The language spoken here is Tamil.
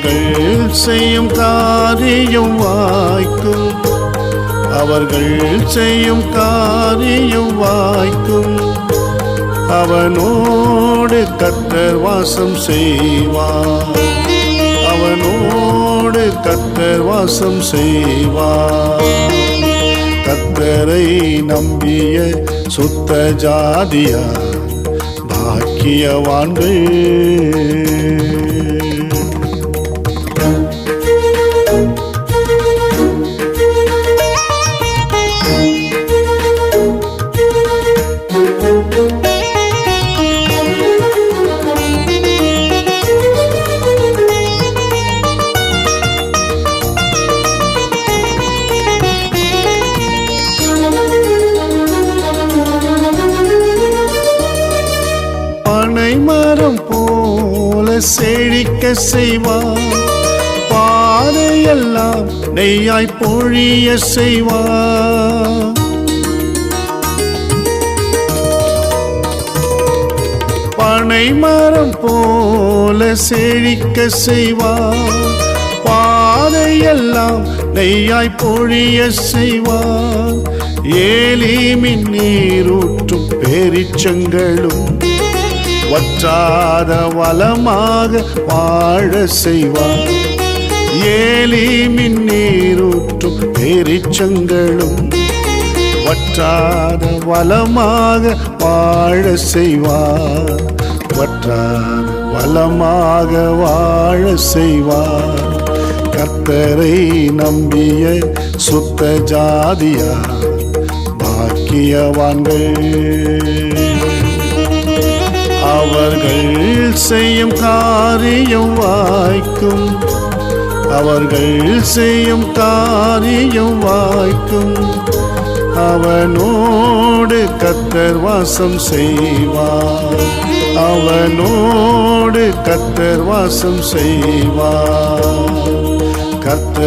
அவர்கள் செய்யும் காரியம் வாய்க்கும், அவர்கள் செய்யும் காரியம் வாய்க்கும். அவனோடு கர்த்தர் வாசம் செய்வார், அவனோடு கர்த்தர் வாசம் செய்வார். கர்த்தரை நம்பிய சுத்த ஜாதியார் பாக்கியவான்கள். மரம் போல செழிக்க செய்வார், பாதையெல்லாம் நெய்யாய் பொழிய செய்வார். பனை மரம் போல செழிக்க செய்வார், பாதையெல்லாம் நெய்யாய் பொழிய செய்வார். ஏலிமின் நீரூற்றும் பேரிச்சங்களும் வற்றாத வளமாக வாழ செய்வார். ஏலிமின் நீரூற்றும் பேரிச்சங்களும் வற்றாத வளமாக வாழ செய்வார், வற்றாத வளமாக வாழ செய்வார். கர்த்தரை நம்பிய சுத்த ஜாதியார் பாக்கியவான்கள். அவர்கள் செய்யும் காரியம் வாய்க்கும், அவர்கள் செய்யும் காரியம் வாய்க்கும். அவனோடு கர்த்தர் வாசம் செய்வார், அவனோடு கர்த்தர் வாசம் செய்வார். கர்த்தர்